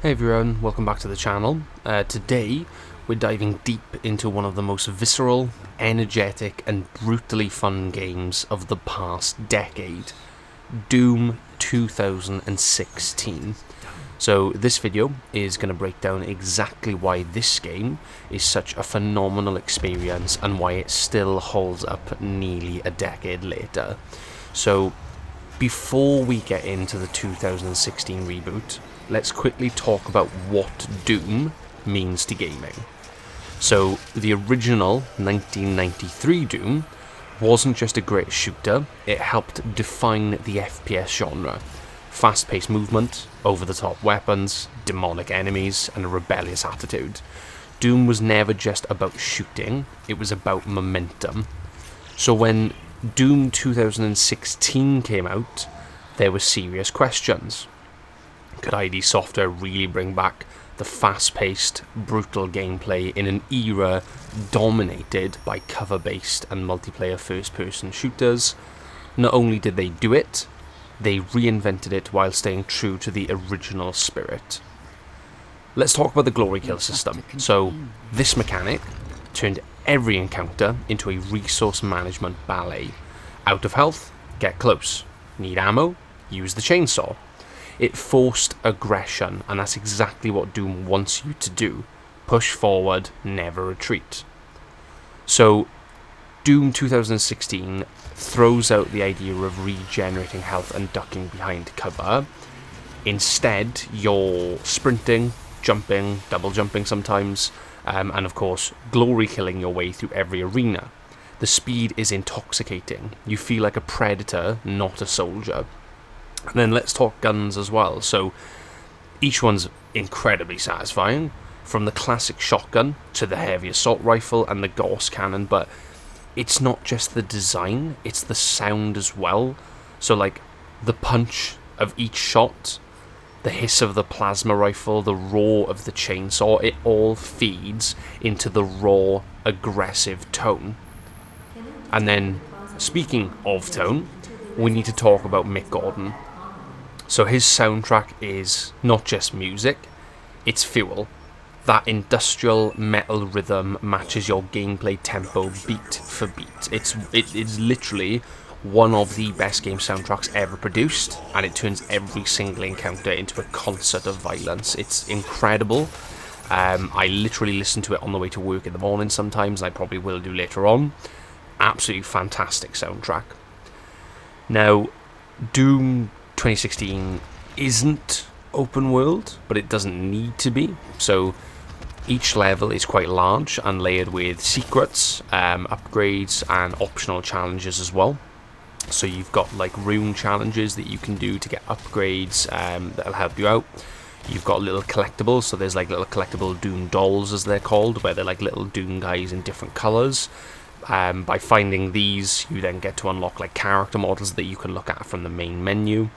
Hey everyone, welcome back to the channel. Today we're diving deep into one of the most visceral, energetic and brutally fun games of the past decade, Doom 2016. So this video is going to break down exactly why this game is such a phenomenal experience and why it still holds up nearly a decade later. So before we get into the 2016 reboot, let's quickly talk about what Doom means to gaming. So, the original 1993 Doom wasn't just a great shooter, it helped define the FPS genre. Fast-paced movement, over-the-top weapons, demonic enemies, and a rebellious attitude. Doom was never just about shooting, it was about momentum. So when Doom 2016 came out, there were serious questions. Could ID Software really bring back the fast-paced, brutal gameplay in an era dominated by cover-based and multiplayer first-person shooters? Not only did they do it, they reinvented it while staying true to the original spirit. Let's talk about the glory kill system. So, this mechanic turned every encounter into a resource management ballet. Out of health? Get close. Need ammo? Use the chainsaw. It forced aggression, and that's exactly what Doom wants you to do. Push forward, never retreat. So, Doom 2016 throws out the idea of regenerating health and ducking behind cover. Instead, you're sprinting, jumping, double jumping sometimes, and of course, glory killing your way through every arena. The speed is intoxicating. You feel like a predator, not a soldier. And then let's talk guns as well. So each one's incredibly satisfying, from the classic shotgun to the heavy assault rifle and the Gauss cannon, but it's not just the design, it's the sound as well. So like the punch of each shot, the hiss of the plasma rifle, the roar of the chainsaw, it all feeds into the raw, aggressive tone. And then, speaking of tone, we need to talk about Mick Gordon. So his soundtrack is not just music, it's fuel. That industrial metal rhythm matches your gameplay tempo beat for beat. It is literally one of the best game soundtracks ever produced, and it turns every single encounter into a concert of violence. It's incredible. I literally listen to it on the way to work in the morning sometimes, and I probably will do later on. Absolutely fantastic soundtrack. Now, Doom 2016 isn't open world, but it doesn't need to be. So each level is quite large and layered with secrets, upgrades, and optional challenges as well. So you've got like rune challenges that you can do to get upgrades that'll help you out. You've got little collectibles, so there's like little collectible Doom dolls as they're called, where they're like little Doom guys in different colours. By finding these, you then get to unlock like character models that you can look at from the main menu.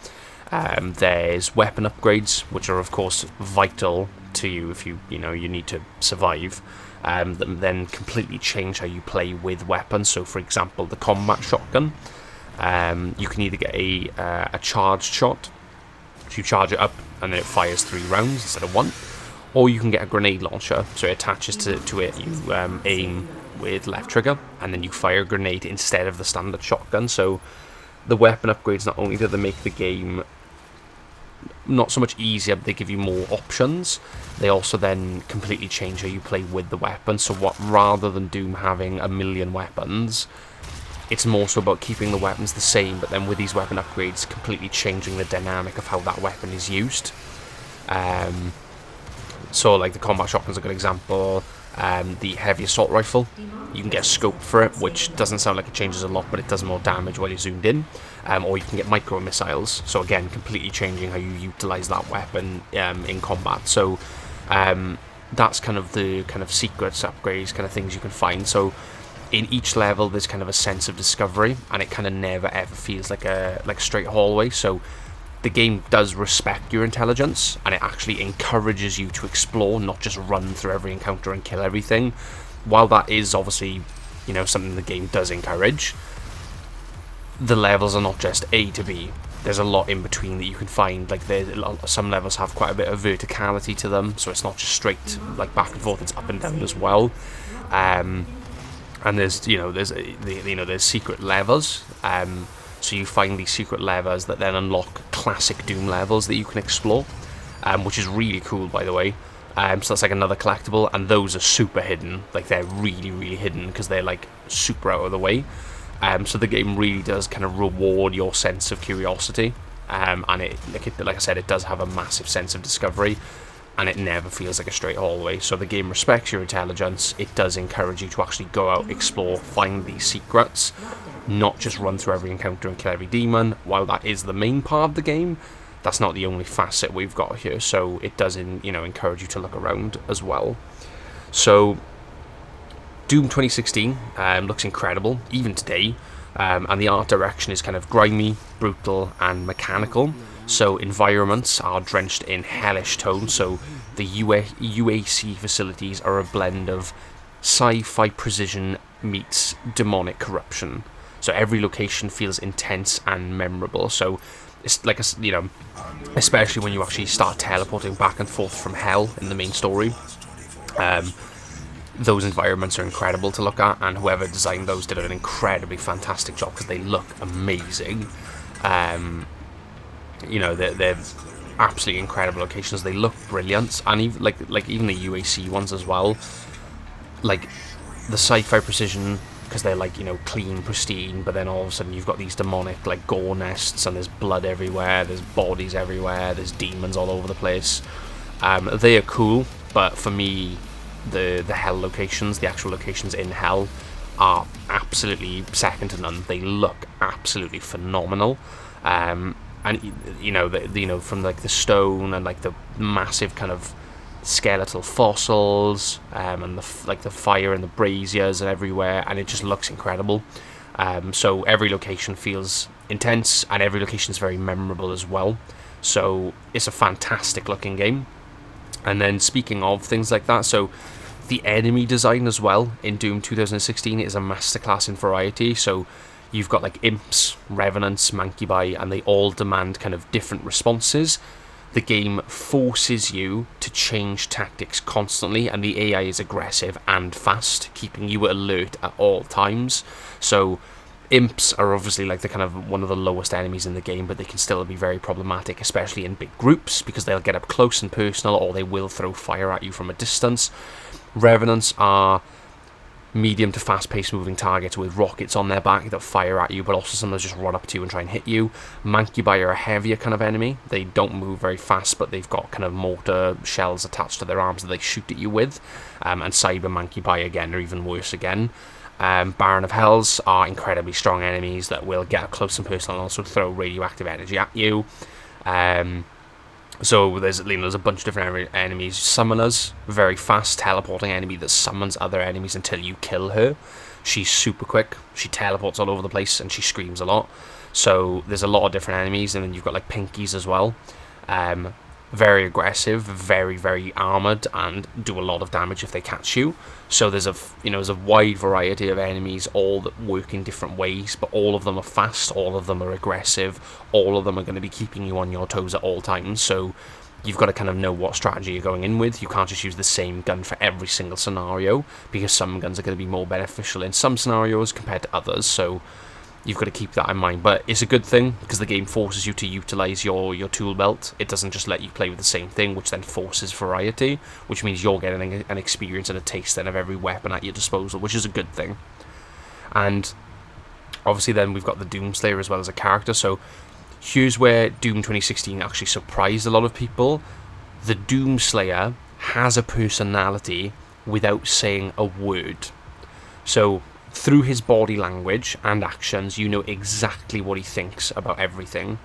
There's weapon upgrades, which are of course vital to you if you need to survive. That then completely change how you play with weapons. So, for example, the combat shotgun, you can either get a charged shot, so you charge it up and then it fires 3 rounds instead of 1, or you can get a grenade launcher, so it attaches to it. You aim with left trigger and then you fire a grenade instead of the standard shotgun. So the weapon upgrades, not only do they make the game not so much easier, but they give you more options, they also then completely change how you play with the weapon. So rather than Doom having a million weapons, it's more so about keeping the weapons the same, but then with these weapon upgrades completely changing the dynamic of how that weapon is used. So like the combat shotgun's a good example. The heavy assault rifle, you can get a scope for it, which doesn't sound like it changes a lot, but it does more damage while you're zoomed in. Or you can get micro missiles, so again, completely changing how you utilize that weapon in combat. So that's kind of the secrets, upgrades, kind of things you can find. So in each level, there's kind of a sense of discovery, and it kind of never ever feels like a straight hallway. So the game does respect your intelligence, and it actually encourages you to explore, not just run through every encounter and kill everything. While that is obviously, something the game does encourage, the levels are not just A to B. there's a lot in between that you can find. Like some levels have quite a bit of verticality to them, so it's not just straight like back and forth, it's up and down as well. And there's there's secret levers. So you find these secret levers that then unlock classic Doom levels that you can explore, which is really cool, by the way. So that's like another collectible, and those are super hidden. Like they're really, really hidden because they're like super out of the way. So the game really does kind of reward your sense of curiosity, and like I said, it does have a massive sense of discovery, and it never feels like a straight hallway. So the game respects your intelligence. It does encourage you to actually go out, explore, find these secrets, not just run through every encounter and kill every demon. While that is the main part of the game, that's not the only facet we've got here. So it does encourage you to look around as well. So Doom 2016 looks incredible, even today, and the art direction is kind of grimy, brutal, and mechanical. So environments are drenched in hellish tones, so the UAC facilities are a blend of sci-fi precision meets demonic corruption. So every location feels intense and memorable. So it's like, especially when you actually start teleporting back and forth from hell in the main story. Those environments are incredible to look at, and whoever designed those did an incredibly fantastic job because they look amazing. They're absolutely incredible locations. They look brilliant, and even even the UAC ones as well. Like the sci-fi precision, because they're clean, pristine, but then all of a sudden you've got these demonic gore nests, and there's blood everywhere, there's bodies everywhere, there's demons all over the place. They are cool, but for me, the hell locations, the actual locations in hell, are absolutely second to none. They look absolutely phenomenal. And from the stone and the massive kind of skeletal fossils, and the fire and the braziers and everywhere, and it just looks incredible. So every location feels intense, and every location is very memorable as well. So it's a fantastic looking game. And then speaking of things like that, so the enemy design as well in Doom 2016 is a masterclass in variety. So you've got imps, revenants, mancubi, and they all demand kind of different responses. The game forces you to change tactics constantly, and the AI is aggressive and fast, keeping you alert at all times. So imps are obviously the kind of one of the lowest enemies in the game, but they can still be very problematic, especially in big groups, because they'll get up close and personal, or they will throw fire at you from a distance. Revenants are medium to fast-paced moving targets with rockets on their back that fire at you, but also sometimes just run up to you and try and hit you. Mancubi are a heavier kind of enemy. They don't move very fast, but they've got kind of mortar shells attached to their arms that they shoot at you with. And Cyber Mancubi, again, are even worse again. Baron of Hells are incredibly strong enemies that will get up close and personal and also throw radioactive energy at you. So there's a bunch of different enemies. Summoners, very fast teleporting enemy that summons other enemies until you kill her. She's super quick. She teleports all over the place and she screams a lot. So there's a lot of different enemies, and then you've got pinkies as well. Very aggressive, very, very armored, and do a lot of damage if they catch you. So there's a wide variety of enemies, all that work in different ways, but all of them are fast, all of them are aggressive, all of them are going to be keeping you on your toes at all times. So you've got to kind of know what strategy you're going in with. You can't just use the same gun for every single scenario, because some guns are going to be more beneficial in some scenarios compared to others. So you've got to keep that in mind. But it's a good thing, because the game forces you to utilize your tool belt. It doesn't just let you play with the same thing, which then forces variety, which means you're getting an experience and a taste then of every weapon at your disposal, which is a good thing. And obviously then we've got the Doomslayer as well as a character. So here's where Doom 2016 actually surprised a lot of people. The Doomslayer has a personality without saying a word. So through his body language and actions, you know exactly what he thinks about everything.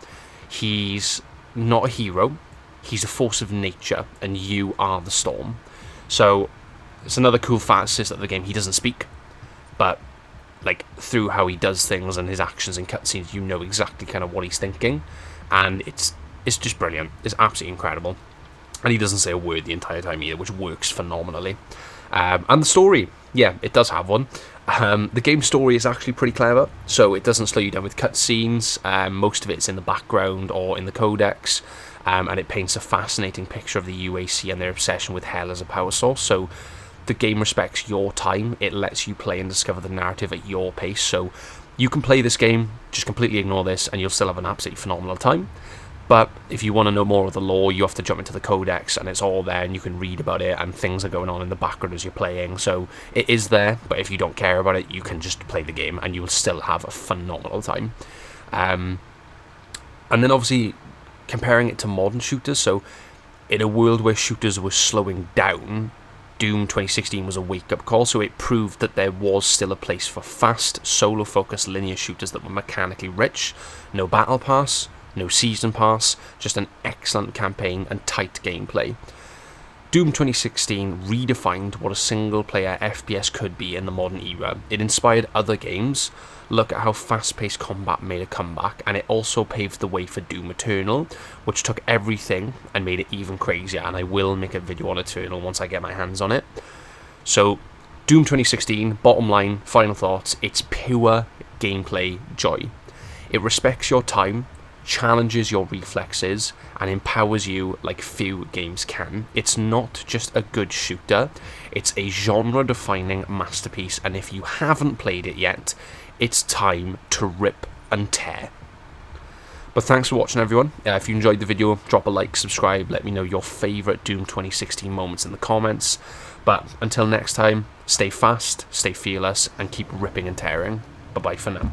He's not a hero. He's a force of nature, and you are the storm. So it's another cool facet of the game. He doesn't speak, but through how he does things and his actions and cutscenes, you know exactly kind of what he's thinking, and it's just brilliant. It's absolutely incredible. And he doesn't say a word the entire time either, which works phenomenally. And the story, yeah, it does have one. The game story is actually pretty clever, so it doesn't slow you down with cutscenes. Most of it's in the background or in the codex, and it paints a fascinating picture of the UAC and their obsession with hell as a power source. So the game respects your time. It lets you play and discover the narrative at your pace. So you can play this game, just completely ignore this, and you'll still have an absolutely phenomenal time. But if you want to know more of the lore, you have to jump into the codex, and it's all there, and you can read about it, and things are going on in the background as you're playing. So it is there, but if you don't care about it, you can just play the game, and you will still have a phenomenal time. And then obviously comparing it to modern shooters, so in a world where shooters were slowing down, Doom 2016 was a wake-up call, so it proved that there was still a place for fast, solo-focused linear shooters that were mechanically rich, no battle pass, no season pass, just an excellent campaign and tight gameplay. Doom 2016 redefined what a single-player FPS could be in the modern era. It inspired other games. Look at how fast-paced combat made a comeback, and it also paved the way for Doom Eternal, which took everything and made it even crazier, and I will make a video on Eternal once I get my hands on it. So, Doom 2016, bottom line, final thoughts, it's pure gameplay joy. It respects your time, challenges your reflexes, and empowers you like few games can. It's not just a good shooter, it's a genre-defining masterpiece, and if you haven't played it yet, it's time to rip and tear. But thanks for watching, everyone. If you enjoyed the video, drop a like, subscribe, let me know your favourite Doom 2016 moments in the comments. But until next time, stay fast, stay fearless, and keep ripping and tearing. Bye-bye for now.